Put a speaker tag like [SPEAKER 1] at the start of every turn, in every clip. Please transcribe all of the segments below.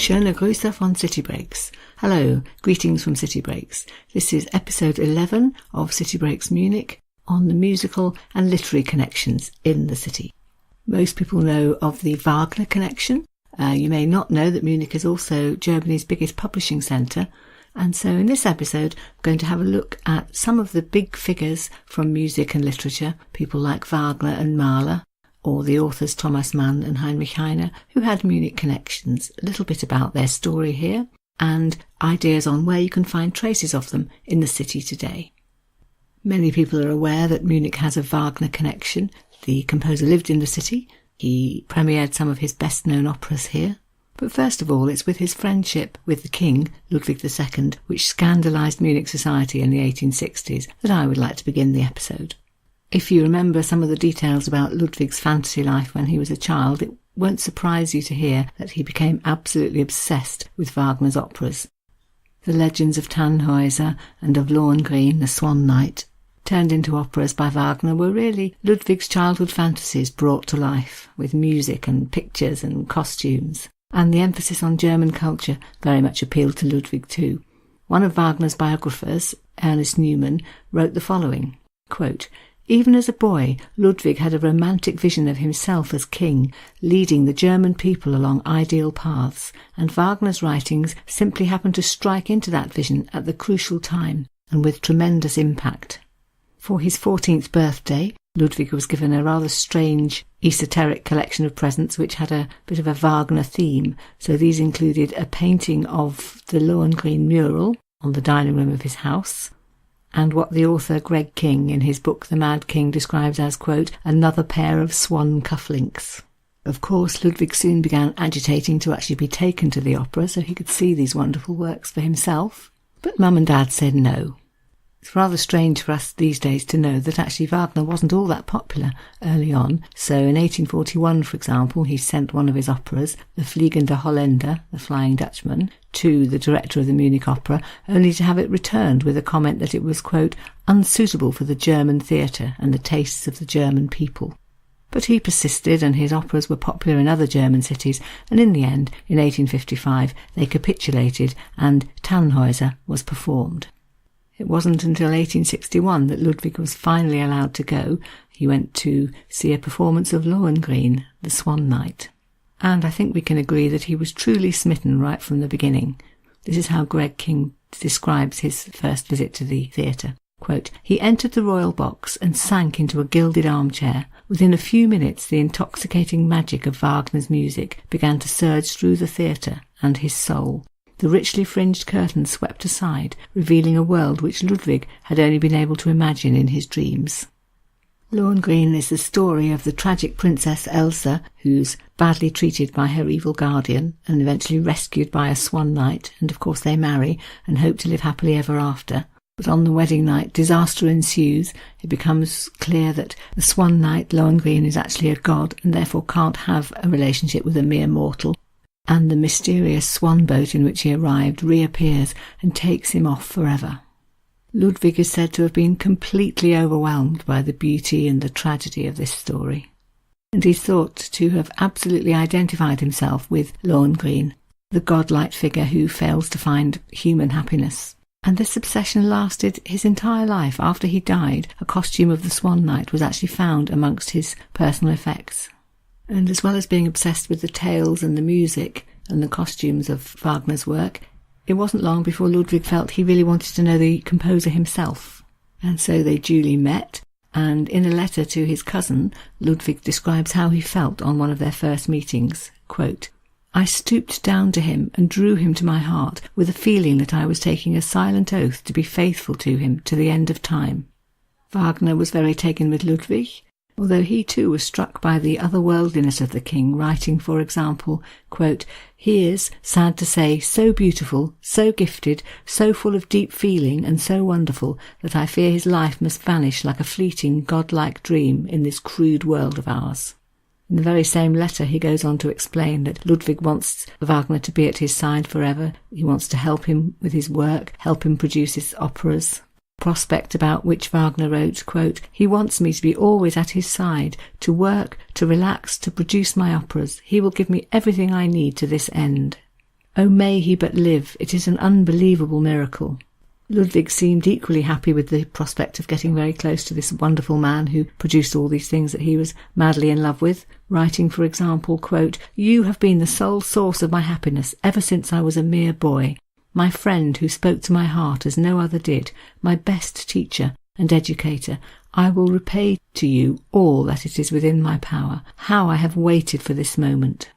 [SPEAKER 1] Schöne Grüße von City Breaks. Hello, greetings from City Breaks. This is episode 11 of City Breaks Munich on the musical and literary connections in the city. Most people know of the Wagner connection. You may not know that Munich is also Germany's biggest publishing centre, and so in this episode I'm going to have a look at some of the big figures from music and literature, people like Wagner and Mahler, or the authors Thomas Mann and Heinrich Heine, who had Munich connections, a little bit about their story here, and ideas on where you can find traces of them in the city today. Many people are aware that Munich has a Wagner connection. The composer lived in the city. He premiered some of his best-known operas here. But first of all, it's with his friendship with the king, Ludwig II, which scandalised Munich society in the 1860s, that I would like to begin the episode. If you remember some of the details about Ludwig's fantasy life when he was a child, it won't surprise you to hear that he became absolutely obsessed with Wagner's operas. The legends of Tannhäuser and of Lohengrin, the Swan Knight, turned into operas by Wagner, were really Ludwig's childhood fantasies brought to life, with music and pictures and costumes. And the emphasis on German culture very much appealed to Ludwig too. One of Wagner's biographers, Ernest Newman, wrote the following, quote, "Even as a boy, Ludwig had a romantic vision of himself as king, leading the German people along ideal paths, and Wagner's writings simply happened to strike into that vision at the crucial time, and with tremendous impact." For his 14th birthday, Ludwig was given a rather strange, esoteric collection of presents which had a bit of a Wagner theme. So these included a painting of the Lohengrin mural on the dining room of his house, and what the author Greg King in his book The Mad King describes as, quote, "another pair of swan cufflinks." Of course, Ludwig soon began agitating to actually be taken to the opera so he could see these wonderful works for himself, but Mum and Dad said no. It's rather strange for us these days to know that actually Wagner wasn't all that popular early on. So in 1841, for example, he sent one of his operas, The Fliegende Holländer, the Flying Dutchman, to the director of the Munich Opera, only to have it returned with a comment that it was, quote, "unsuitable for the German theatre and the tastes of the German people." But he persisted, and his operas were popular in other German cities, and in the end, in 1855, they capitulated and Tannhäuser was performed. It wasn't until 1861 that Ludwig was finally allowed to go. He went to see a performance of Lohengrin, the Swan Knight. And I think we can agree that he was truly smitten right from the beginning. This is how Greg King describes his first visit to the theatre. Quote, "He entered the royal box and sank into a gilded armchair. Within a few minutes the intoxicating magic of Wagner's music began to surge through the theatre and his soul. The richly fringed curtains swept aside, revealing a world which Ludwig had only been able to imagine in his dreams." Lohengrin is the story of the tragic princess Elsa, who's badly treated by her evil guardian and eventually rescued by a swan knight, and of course they marry and hope to live happily ever after. But on the wedding night, disaster ensues. It becomes clear that the swan knight, Lohengrin, is actually a god and therefore can't have a relationship with a mere mortal. And the mysterious swan boat in which he arrived reappears and takes him off forever. Ludwig is said to have been completely overwhelmed by the beauty and the tragedy of this story. And he's thought to have absolutely identified himself with Lohengrin, the godlike figure who fails to find human happiness. And this obsession lasted his entire life. After he died, a costume of the Swan Knight was actually found amongst his personal effects. And as well as being obsessed with the tales and the music and the costumes of Wagner's work, it wasn't long before Ludwig felt he really wanted to know the composer himself. And so they duly met, and in a letter to his cousin, Ludwig describes how he felt on one of their first meetings. Quote, "I stooped down to him and drew him to my heart with a feeling that I was taking a silent oath to be faithful to him to the end of time." Wagner was very taken with Ludwig, although he too was struck by the otherworldliness of the king, writing, for example, quote, "He is, sad to say, so beautiful, so gifted, so full of deep feeling and so wonderful that I fear his life must vanish like a fleeting, godlike dream in this crude world of ours." In the very same letter he goes on to explain that Ludwig wants Wagner to be at his side forever. He wants to help him with his work, help him produce his operas. Prospect about which Wagner wrote, quote, "He wants me to be always at his side, to work, to relax, to produce my operas. He will give me everything I need to this end." "Oh, may he but live! It is an unbelievable miracle." Ludwig seemed equally happy with the prospect of getting very close to this wonderful man who produced all these things that he was madly in love with, writing, for example, quote, "You have been the sole source of my happiness ever since I was a mere boy, my friend who spoke to my heart as no other did, my best teacher and educator. I will repay to you all that it is within my power. How I have waited for this moment."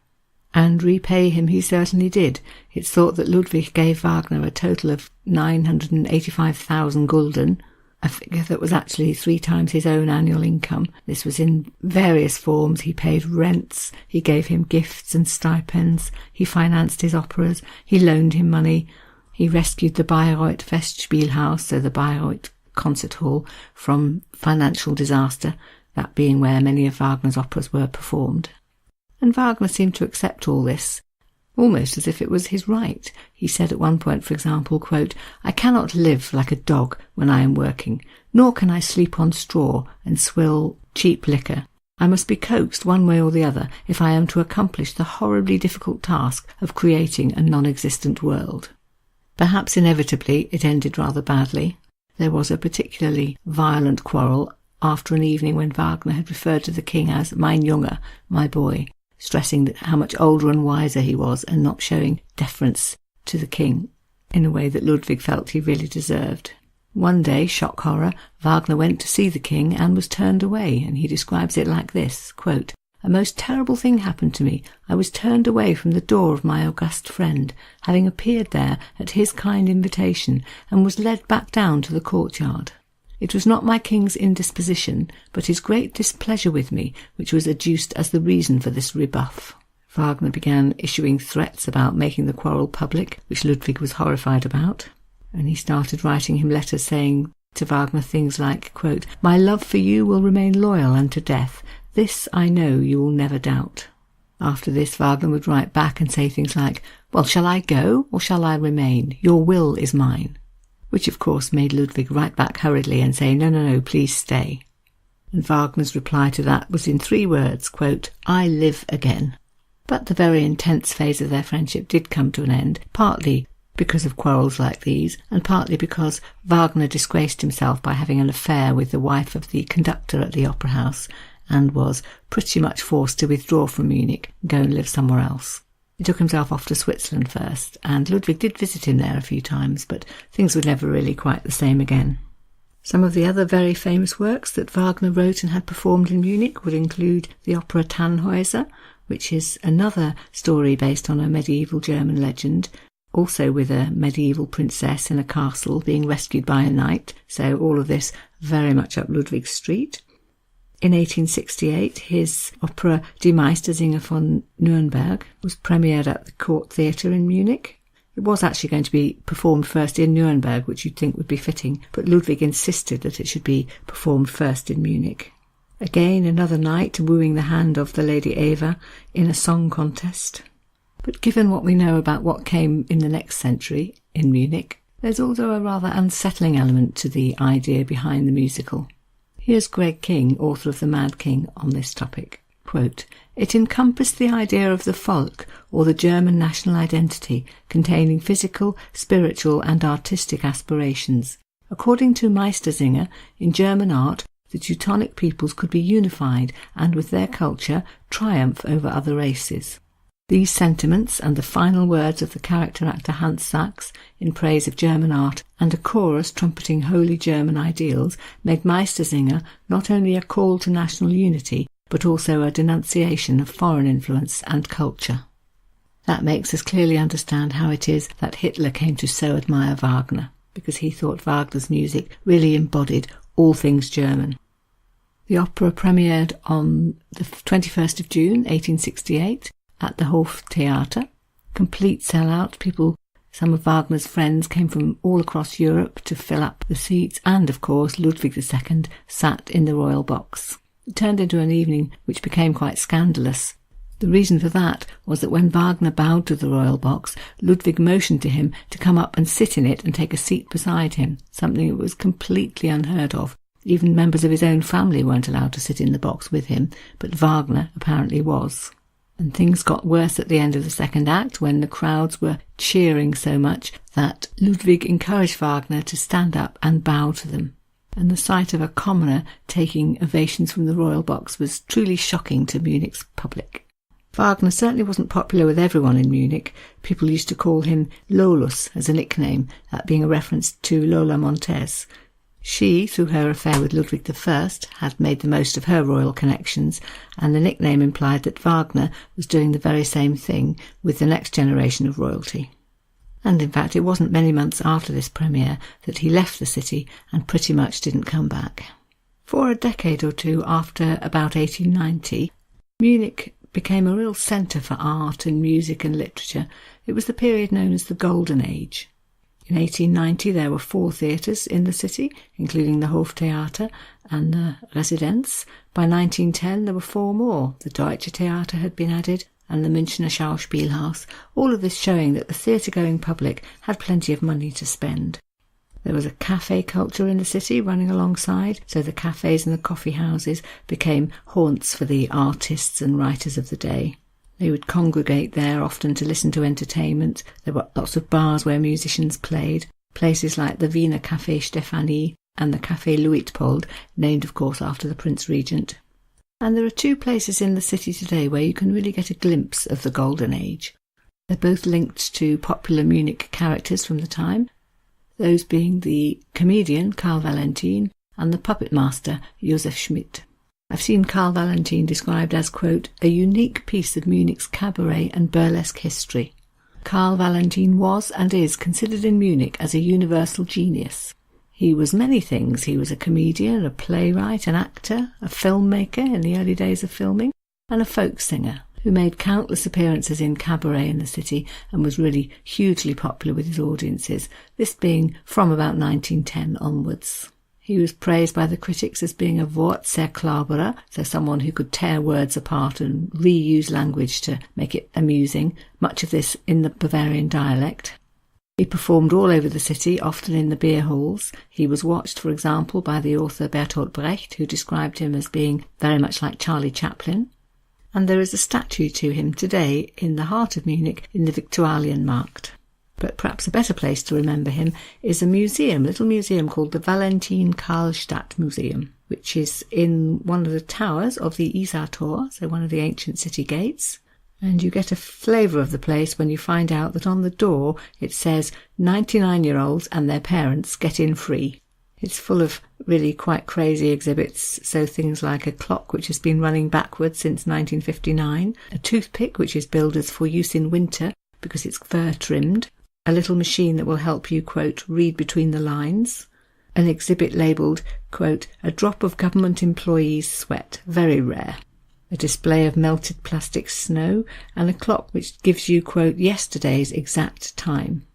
[SPEAKER 1] And repay him he certainly did. It's thought that Ludwig gave Wagner a total of 985,000 gulden, a figure that was actually 3 times his own annual income. This was in various forms. He paid rents, he gave him gifts and stipends, he financed his operas, he loaned him money, he rescued the Bayreuth Festspielhaus, so the Bayreuth concert hall, from financial disaster, that being where many of Wagner's operas were performed. And Wagner seemed to accept all this, almost as if it was his right. He said at one point, for example, quote, "I cannot live like a dog when I am working, nor can I sleep on straw and swill cheap liquor. I must be coaxed one way or the other if I am to accomplish the horribly difficult task of creating a non-existent world." Perhaps inevitably it ended rather badly. There was a particularly violent quarrel after an evening when Wagner had referred to the king as "mein Junge," my boy, stressing that how much older and wiser he was and not showing deference to the king in a way that Ludwig felt he really deserved. One day, shock horror, Wagner went to see the king and was turned away, and he describes it like this, quote, "A most terrible thing happened to me. I was turned away from the door of my august friend, having appeared there at his kind invitation, and was led back down to the courtyard. It was not my king's indisposition, but his great displeasure with me, which was adduced as the reason for this rebuff." Wagner began issuing threats about making the quarrel public, which Ludwig was horrified about, and he started writing him letters saying to Wagner things like, quote, "My love for you will remain loyal unto death. This I know you will never doubt." After this, Wagner would write back and say things like, "Well, shall I go or shall I remain? Your will is mine." Which of course made Ludwig write back hurriedly and say, no, please stay. And Wagner's reply to that was in 3 words, quote, "I live again." But the very intense phase of their friendship did come to an end, partly because of quarrels like these, and partly because Wagner disgraced himself by having an affair with the wife of the conductor at the opera house, and was pretty much forced to withdraw from Munich and go and live somewhere else. He took himself off to Switzerland first, and Ludwig did visit him there a few times, but things were never really quite the same again. Some of the other very famous works that Wagner wrote and had performed in Munich would include the opera Tannhäuser, which is another story based on a medieval German legend, also with a medieval princess in a castle being rescued by a knight, so all of this very much up Ludwig's street. In 1868, his opera Die Meistersinger von Nürnberg was premiered at the Court Theatre in Munich. It was actually going to be performed first in Nuremberg, which you'd think would be fitting, but Ludwig insisted that it should be performed first in Munich. Again, another knight wooing the hand of the Lady Eva in a song contest. But given what we know about what came in the next century in Munich, there's also a rather unsettling element to the idea behind the musical. Here's Greg King, author of The Mad King, on this topic. Quote, "It encompassed the idea of the Volk, or the German national identity, containing physical, spiritual and artistic aspirations. According to Meistersinger, in German art, the Teutonic peoples could be unified and, with their culture, triumph over other races. These sentiments and the final words of the character actor Hans Sachs in praise of German art and a chorus trumpeting holy German ideals made Meistersinger not only a call to national unity, but also a denunciation of foreign influence and culture." That makes us clearly understand how it is that Hitler came to so admire Wagner, because he thought Wagner's music really embodied all things German. The opera premiered on the 21st of June 1868 at the Hoftheater. Complete sellout. People, some of Wagner's friends, came from all across Europe to fill up the seats, and of course Ludwig II sat in the royal box. It turned into an evening which became quite scandalous. The reason for that was that when Wagner bowed to the royal box, Ludwig motioned to him to come up and sit in it and take a seat beside him, something that was completely unheard of. Even members of his own family weren't allowed to sit in the box with him, but Wagner apparently was. And things got worse at the end of the second act when the crowds were cheering so much that Ludwig encouraged Wagner to stand up and bow to them. And the sight of a commoner taking ovations from the royal box was truly shocking to Munich's public. Wagner certainly wasn't popular with everyone in Munich. People used to call him Lolus as a nickname, that being a reference to Lola Montez. She, through her affair with Ludwig I, had made the most of her royal connections, and the nickname implied that Wagner was doing the very same thing with the next generation of royalty. And in fact, it wasn't many months after this premiere that he left the city and pretty much didn't come back. For a decade or two after about 1890, Munich became a real centre for art and music and literature. It was the period known as the Golden Age. In 1890 there were 4 theatres in the city, including the Hoftheater and the Residenz. By 1910 there were 4 more. The Deutsche Theater had been added and the Münchner Schauspielhaus, all of this showing that the theatre-going public had plenty of money to spend. There was a café culture in the city running alongside, so the cafés and the coffee houses became haunts for the artists and writers of the day. They would congregate there often to listen to entertainment. There were lots of bars where musicians played, places like the Wiener Café Stephanie and the Café Luitpold, named of course after the Prince Regent. And there are 2 places in the city today where you can really get a glimpse of the Golden Age. They're both linked to popular Munich characters from the time, those being the comedian Karl Valentin and the puppet master Josef Schmidt. I've seen Karl Valentin described as, quote, a unique piece of Munich's cabaret and burlesque history. Karl Valentin was and is considered in Munich as a universal genius. He was many things. He was a comedian, a playwright, an actor, a filmmaker in the early days of filming, and a folk singer who made countless appearances in cabaret in the city and was really hugely popular with his audiences, this being from about 1910 onwards. He was praised by the critics as being a Wortzerklaberer, so someone who could tear words apart and reuse language to make it amusing, much of this in the Bavarian dialect. He performed all over the city, often in the beer halls. He was watched, for example, by the author Bertolt Brecht, who described him as being very much like Charlie Chaplin. And there is a statue to him today in the heart of Munich in the Viktualienmarkt. But perhaps a better place to remember him is a museum, a little museum called the Valentin-Karlstadt Museum, which is in one of the towers of the Isartor, so one of the ancient city gates. And you get a flavour of the place when you find out that on the door it says 99-year-olds and their parents get in free. It's full of really quite crazy exhibits, so things like a clock which has been running backwards since 1959, a toothpick which is billed as for use in winter because it's fur-trimmed, a little machine that will help you, quote, read between the lines, an exhibit labelled, quote, a drop of government employees' sweat, very rare, a display of melted plastic snow, and a clock which gives you, quote, yesterday's exact time.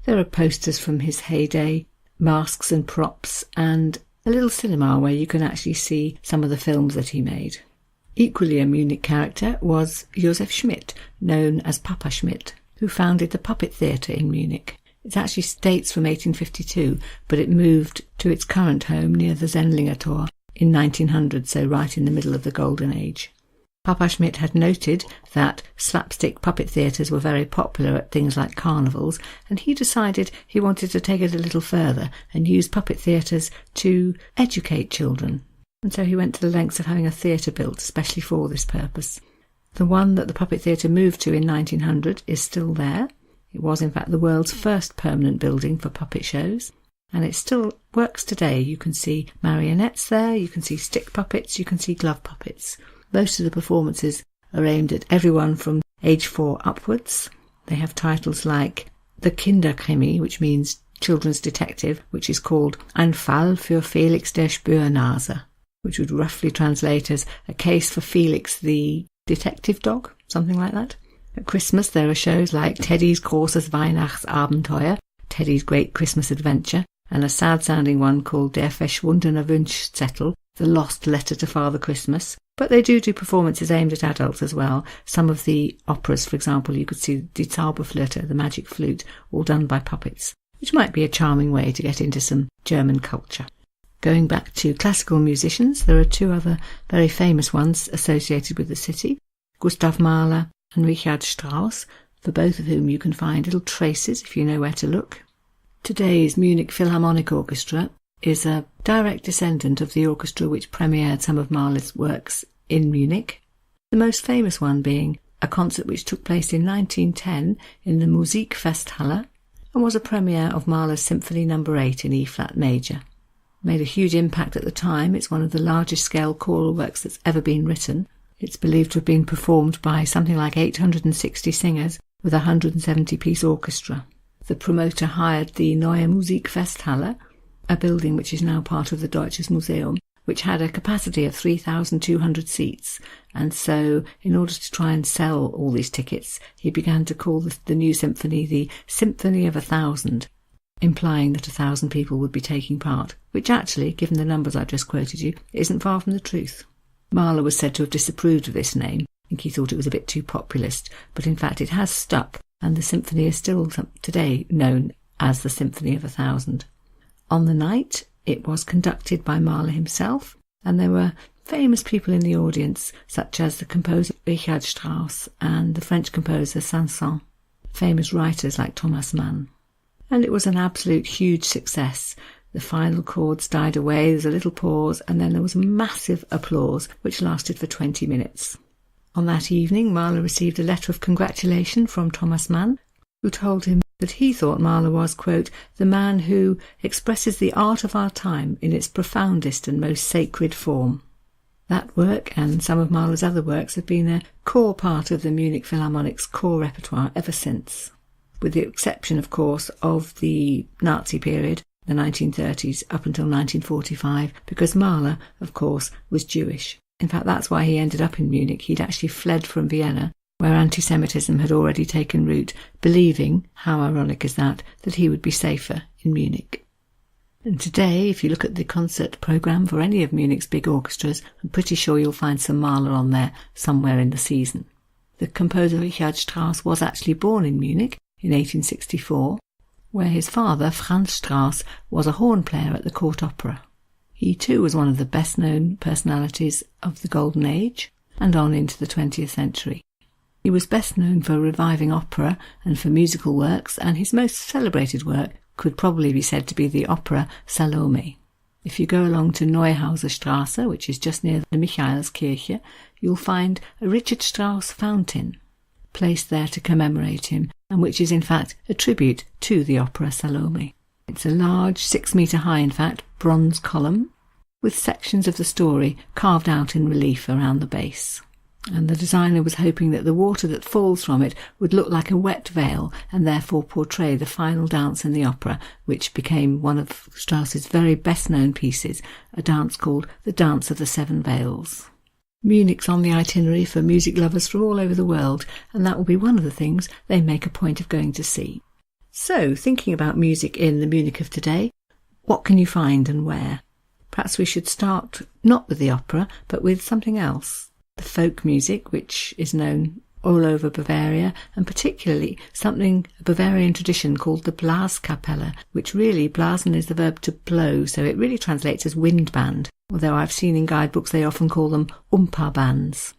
[SPEAKER 1] There are posters from his heyday, masks and props, and a little cinema where you can actually see some of the films that he made. Equally a Munich character was Josef Schmidt, known as Papa Schmidt, who founded the Puppet Theatre in Munich. It actually dates from 1852, but it moved to its current home near the Sendlinger Tor in 1900, so right in the middle of the Golden Age. Papa Schmidt had noted that slapstick puppet theatres were very popular at things like carnivals, and he decided he wanted to take it a little further and use puppet theatres to educate children. And so he went to the lengths of having a theatre built especially for this purpose. The one that the Puppet Theatre moved to in 1900 is still there. It was in fact the world's first permanent building for puppet shows, and it still works today. You can see marionettes there, you can see stick puppets, you can see glove puppets. Most of the performances are aimed at everyone from age 4 upwards. They have titles like The Kinderkrimi, which means children's detective, which is called Ein Fall für Felix der Spürnase, which would roughly translate as a case for Felix the detective dog, something like that. At Christmas there are shows like Teddy's großes Weihnachtsabenteuer, Teddy's Great Christmas Adventure, and a sad-sounding one called Der verschwundene Wunschzettel, The Lost Letter to Father Christmas. But they do performances aimed at adults as well. Some of the operas, for example, you could see Die Zauberflöte, the magic flute, all done by puppets, which might be a charming way to get into some German culture. Going back to classical musicians, there are 2 other very famous ones associated with the city. Gustav Mahler and Richard Strauss, for both of whom you can find little traces if you know where to look. Today's Munich Philharmonic Orchestra is a direct descendant of the orchestra which premiered some of Mahler's works in Munich, the most famous one being a concert which took place in 1910 in the Musikfesthalle and was a premiere of Mahler's Symphony No. 8 in E-flat major. Made a huge impact at the time. It's one of the largest scale choral works that's ever been written. It's believed to have been performed by something like 860 singers with a 170-piece orchestra. The promoter hired the Neue Musikfesthalle, a building which is now part of the Deutsches Museum, which had a capacity of 3,200 seats, and so in order to try and sell all these tickets, he began to call the new symphony the Symphony of 1,000, implying that 1,000 people would be taking part, which actually, given the numbers I just quoted you, isn't far from the truth. Mahler was said to have disapproved of this name. I think he thought it was a bit too populist, but in fact it has stuck, and the symphony is still today known as the Symphony of 1,000. On the night, it was conducted by Mahler himself, and there were famous people in the audience, such as the composer Richard Strauss and the French composer Saint-Saëns, famous writers like Thomas Mann. And it was an absolute huge success. The final chords died away, there was a little pause, and then there was massive applause, which lasted for 20 minutes. On that evening, Mahler received a letter of congratulation from Thomas Mann, who told him that he thought Mahler was, quote, the man who expresses the art of our time in its profoundest and most sacred form. That work and some of Mahler's other works have been a core part of the Munich Philharmonic's core repertoire ever since, with the exception, of course, of the Nazi period, the 1930s, up until 1945, because Mahler, of course, was Jewish. In fact, that's why he ended up in Munich. He'd actually fled from Vienna, where anti-Semitism had already taken root, believing, how ironic is that he would be safer in Munich. And today, if you look at the concert programme for any of Munich's big orchestras, I'm pretty sure you'll find some Mahler on there somewhere in the season. The composer Richard Strauss was actually born in Munich in 1864, where his father, Franz Strauss, was a horn player at the court opera. He too was one of the best-known personalities of the Golden Age and on into the 20th century. He was best known for reviving opera and for musical works, and his most celebrated work could probably be said to be the opera Salome. If you go along to Neuhauser Strasse, which is just near the Michaelskirche, you'll find a Richard Strauss fountain placed there to commemorate him, and which is in fact a tribute to the opera Salome. It's a large, 6 metre high in fact, bronze column, with sections of the story carved out in relief around the base. And the designer was hoping that the water that falls from it would look like a wet veil and therefore portray the final dance in the opera, which became one of Strauss's very best-known pieces, a dance called the Dance of the Seven Veils. Munich's on the itinerary for music lovers from all over the world, and that will be one of the things they make a point of going to see. So, thinking about music in the Munich of today, what can you find and where? Perhaps we should start not with the opera, but with something else. The folk music, which is known all over Bavaria, and particularly a Bavarian tradition called the Blaskapelle, which really, blasen is the verb to blow, so it really translates as wind band, although I've seen in guidebooks they often call them Umpa-bands.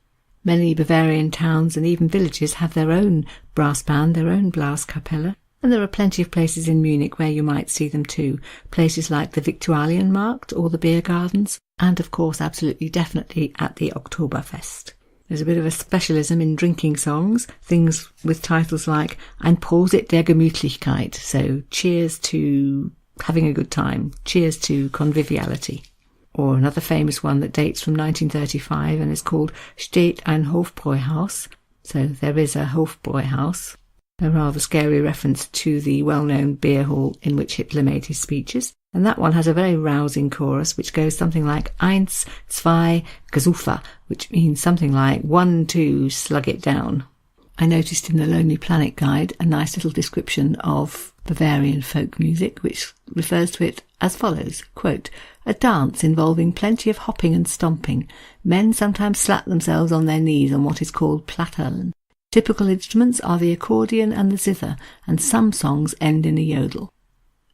[SPEAKER 1] Many Bavarian towns and even villages have their own brass band, their own Blaskapelle, and there are plenty of places in Munich where you might see them too, places like the Viktualienmarkt or the beer gardens, and of course absolutely definitely at the Oktoberfest. There's a bit of a specialism in drinking songs, things with titles like Ein Prosit der Gemütlichkeit, so cheers to having a good time, cheers to conviviality. Or another famous one that dates from 1935 and is called Steht ein Hofbräuhaus, so there is a Hofbräuhaus, a rather scary reference to the well-known beer hall in which Hitler made his speeches. And that one has a very rousing chorus which goes something like Eins, zwei, Gesuffer, which means something like 1, 2, slug it down. I noticed in the Lonely Planet guide a nice little description of Bavarian folk music which refers to it as follows, quote, a dance involving plenty of hopping and stomping. Men sometimes slap themselves on their knees on what is called plattern. Typical instruments are the accordion and the zither, and some songs end in a yodel.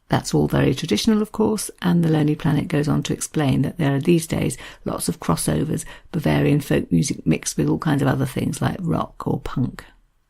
[SPEAKER 1] That's all very traditional, of course, and The Lonely Planet goes on to explain that there are these days lots of crossovers, Bavarian folk music mixed with all kinds of other things like rock or punk,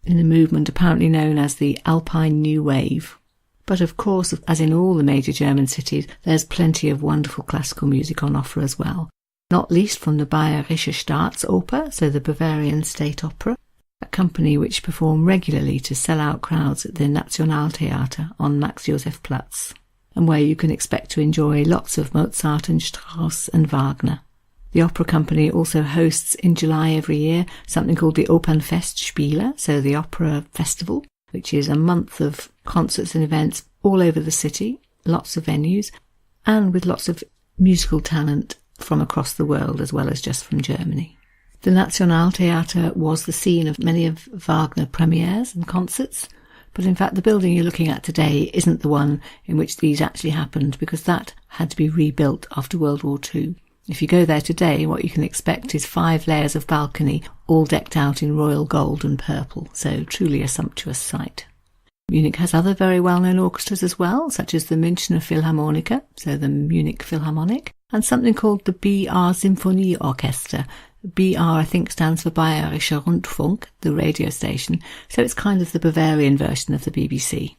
[SPEAKER 1] in a movement apparently known as the Alpine New Wave. But of course, as in all the major German cities, there's plenty of wonderful classical music on offer as well, not least from the Bayerische Staatsoper, so the Bavarian State Opera, a company which perform regularly to sell out crowds at the Nationaltheater on Max-Joseph-Platz, and where you can expect to enjoy lots of Mozart and Strauss and Wagner. The opera company also hosts in July every year something called the Opernfestspiele, so the Opera Festival, which is a month of concerts and events all over the city, lots of venues, and with lots of musical talent from across the world as well as just from Germany. The Nationaltheater was the scene of many of Wagner premieres and concerts, but in fact the building you're looking at today isn't the one in which these actually happened, because that had to be rebuilt after World War II. If you go there today, what you can expect is 5 layers of balcony, all decked out in royal gold and purple, so truly a sumptuous sight. Munich has other very well-known orchestras as well, such as the Münchner Philharmoniker, so the Munich Philharmonic, and something called the BR Symphonieorchester. BR, I think, stands for Bayerischer Rundfunk, the radio station, so it's kind of the Bavarian version of the BBC.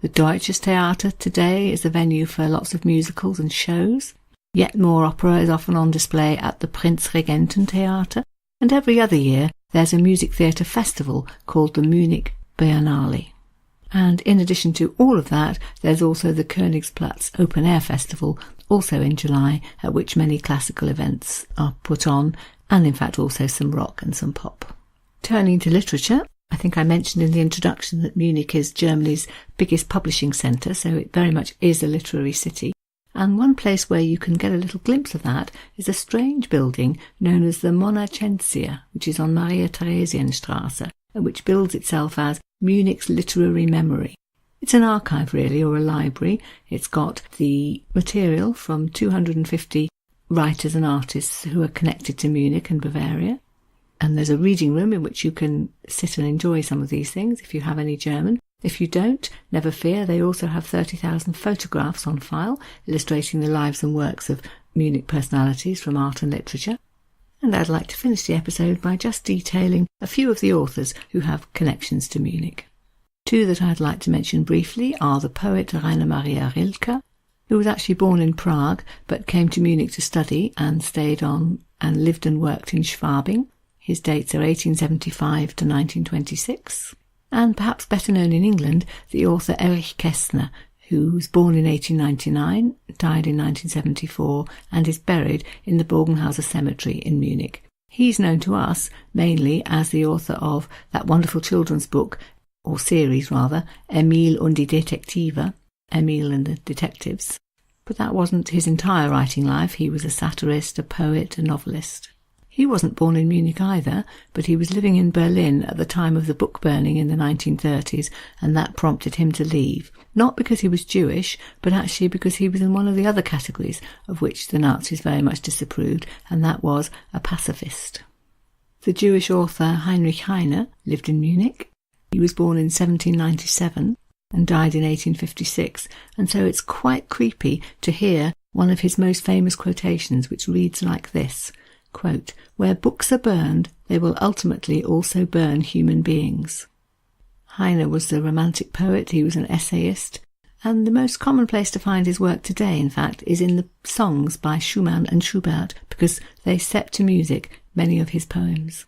[SPEAKER 1] The Deutsches Theater today is a venue for lots of musicals and shows. Yet more opera is often on display at the Prinzregententheater, and every other year there's a music theatre festival called the Munich Biennale. And in addition to all of that, there's also the Königsplatz Open Air Festival, also in July, at which many classical events are put on, and in fact also some rock and some pop. Turning to literature, I think I mentioned in the introduction that Munich is Germany's biggest publishing centre, so it very much is a literary city. And one place where you can get a little glimpse of that is a strange building known as the Monacensia, which is on Maria Theresienstrasse, and which bills itself as Munich's literary memory. It's an archive really, or a library. It's got the material from 250 writers and artists who are connected to Munich and Bavaria. And there's a reading room in which you can sit and enjoy some of these things if you have any German. If you don't, never fear, they also have 30,000 photographs on file, illustrating the lives and works of Munich personalities from art and literature. And I'd like to finish the episode by just detailing a few of the authors who have connections to Munich. 2 that I'd like to mention briefly are the poet Rainer Maria Rilke, who was actually born in Prague but came to Munich to study and stayed on and lived and worked in Schwabing. His dates are 1875 to 1926. And perhaps better known in England, the author Erich Kästner, who was born in 1899, died in 1974, and is buried in the Bogenhauser Cemetery in Munich. He's known to us mainly as the author of that wonderful children's book, or series rather, Emil und die Detektive, Emil and the Detectives. But that wasn't his entire writing life. He was a satirist, a poet, a novelist. He wasn't born in Munich either, but he was living in Berlin at the time of the book burning in the 1930s, and that prompted him to leave. Not because he was Jewish, but actually because he was in one of the other categories of which the Nazis very much disapproved, and that was a pacifist. The Jewish author Heinrich Heine lived in Munich. He was born in 1797 and died in 1856, and so it's quite creepy to hear one of his most famous quotations, which reads like this, quote, "Where books are burned, they will ultimately also burn human beings." Heine was the Romantic poet, he was an essayist, and the most common place to find his work today, in fact, is in the songs by Schumann and Schubert, because they set to music many of his poems.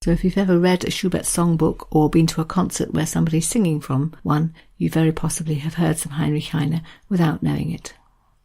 [SPEAKER 1] So if you've ever read a Schubert songbook or been to a concert where somebody's singing from one, you very possibly have heard some Heinrich Heine without knowing it.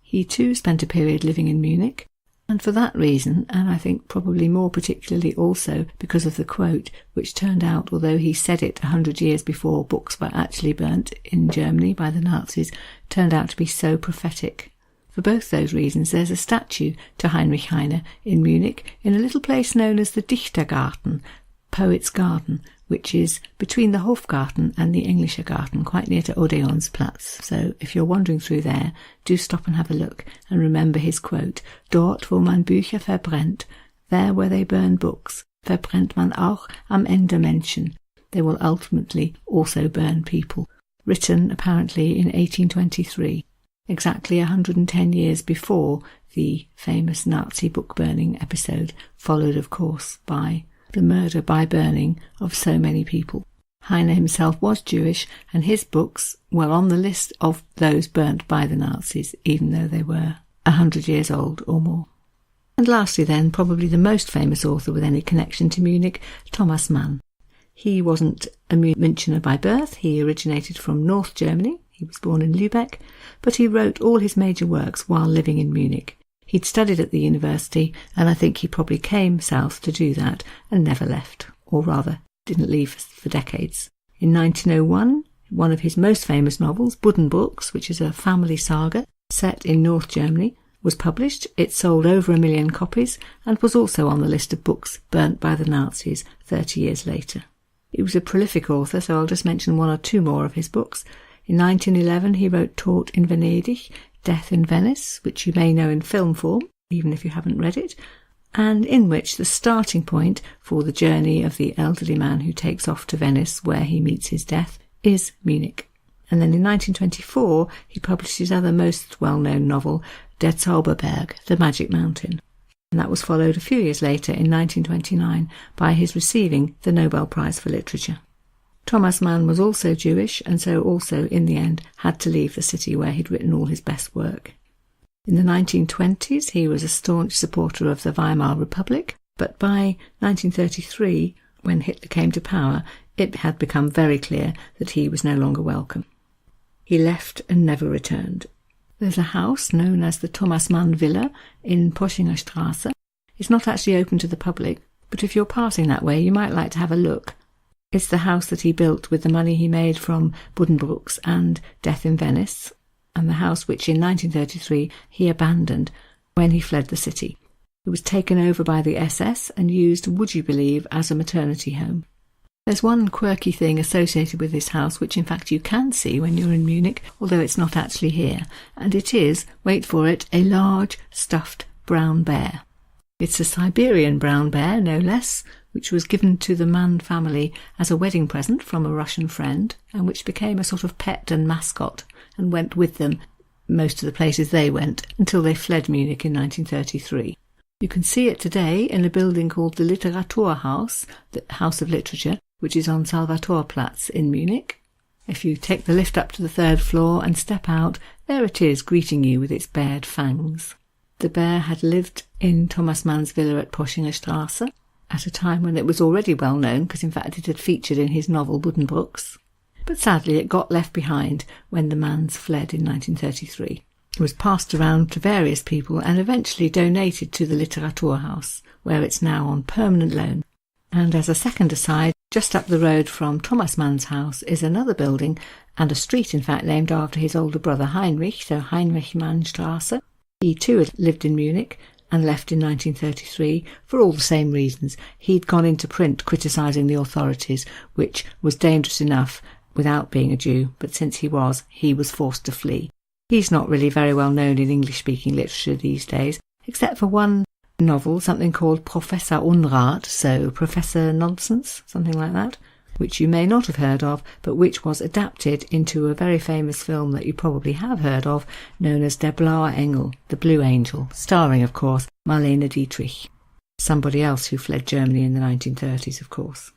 [SPEAKER 1] He too spent a period living in Munich, and for that reason, and I think probably more particularly also because of the quote, which turned out, although he said it 100 years before books were actually burnt in Germany by the Nazis, turned out to be so prophetic. For both those reasons, there's a statue to Heinrich Heine in Munich in a little place known as the Dichtergarten, Poet's Garden, which is between the Hofgarten and the Englischer Garten, quite near to Odeonsplatz. So if you're wandering through there, do stop and have a look and remember his quote, "Dort, wo man Bücher verbrennt, there where they burn books, verbrennt man auch am Ende Menschen. They will ultimately also burn people." Written apparently in 1823. exactly 110 years before the famous Nazi book burning episode, followed of course by the murder by burning of so many people. Heine himself was Jewish, and his books were on the list of those burnt by the Nazis, even though they were 100 years old or more. And lastly then, probably the most famous author with any connection to Munich, Thomas Mann. He wasn't a Münchener by birth. He originated from North Germany. He was born in Lübeck, but he wrote all his major works while living in Munich. He'd studied at the university, and I think he probably came south to do that and never left, or rather didn't leave for decades. In 1901, one of his most famous novels, Buddenbrooks, which is a family saga set in North Germany, was published. It sold over 1 million copies and was also on the list of books burnt by the Nazis 30 years later. He was a prolific author, so I'll just mention one or two more of his books. In 1911, he wrote Tod in Venedig, Death in Venice, which you may know in film form, even if you haven't read it, and in which the starting point for the journey of the elderly man who takes off to Venice, where he meets his death, is Munich. And then in 1924, he published his other most well-known novel, Der Zauberberg, The Magic Mountain. And that was followed a few years later, in 1929, by his receiving the Nobel Prize for Literature. Thomas Mann was also Jewish, and so also, in the end, had to leave the city where he'd written all his best work. In the 1920s, he was a staunch supporter of the Weimar Republic, but by 1933, when Hitler came to power, it had become very clear that he was no longer welcome. He left and never returned. There's a house known as the Thomas Mann Villa in Poschinger Straße. It's not actually open to the public, but if you're passing that way, you might like to have a look. It's the house that he built with the money he made from Buddenbrooks and Death in Venice, and the house which in 1933 he abandoned when he fled the city. It was taken over by the SS and used, would you believe, as a maternity home. There's one quirky thing associated with this house which in fact you can see when you're in Munich, although it's not actually here, and it is, wait for it, a large stuffed brown bear. It's a Siberian brown bear, no less, which was given to the Mann family as a wedding present from a Russian friend, and which became a sort of pet and mascot, and went with them most of the places they went until they fled Munich in 1933. You can see it today in a building called the Literaturhaus, the House of Literature, which is on Salvatorplatz in Munich. If you take the lift up to the 3rd floor and step out, there it is greeting you with its bared fangs. The bear had lived in Thomas Mann's villa at Poschinger Straße at a time when it was already well known, because in fact it had featured in his novel Buddenbrooks. But sadly it got left behind when the Manns fled in 1933. It was passed around to various people and eventually donated to the Literaturhaus, where it's now on permanent loan. And as a second aside, just up the road from Thomas Mann's house is another building, and a street in fact named after his older brother Heinrich, so Heinrich Strasse. He too had lived in Munich and left in 1933 for all the same reasons. He'd gone into print criticising the authorities, which was dangerous enough without being a Jew, but since he was forced to flee. He's not really very well known in English-speaking literature these days, except for one novel, something called Professor Unrat, so Professor Nonsense, something like that, which you may not have heard of, but which was adapted into a very famous film that you probably have heard of, known as Der Blaue Engel, The Blue Angel, starring, of course, Marlene Dietrich, somebody else who fled Germany in the 1930s, of course.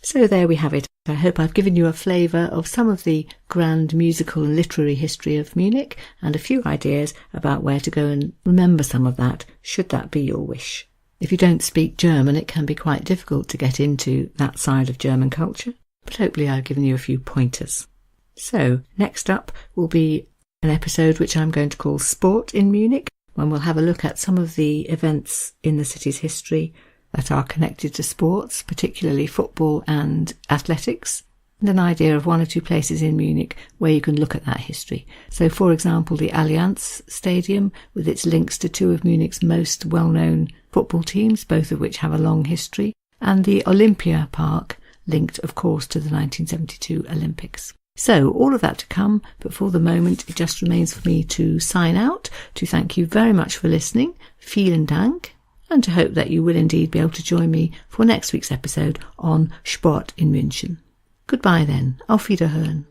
[SPEAKER 1] So there we have it. I hope I've given you a flavour of some of the grand musical and literary history of Munich and a few ideas about where to go and remember some of that, should that be your wish. If you don't speak German, it can be quite difficult to get into that side of German culture, but hopefully I've given you a few pointers. So, next up will be an episode which I'm going to call Sport in Munich, when we'll have a look at some of the events in the city's history that are connected to sports, particularly football and athletics, and an idea of one or two places in Munich where you can look at that history. So, for example, the Allianz Stadium, with its links to two of Munich's most well-known football teams, both of which have a long history, and the Olympia Park, linked, of course, to the 1972 Olympics. So, all of that to come, but for the moment, it just remains for me to sign out, to thank you very much for listening. Vielen Dank. And to hope that you will indeed be able to join me for next week's episode on Sport in München. Goodbye then. Auf Wiederhören.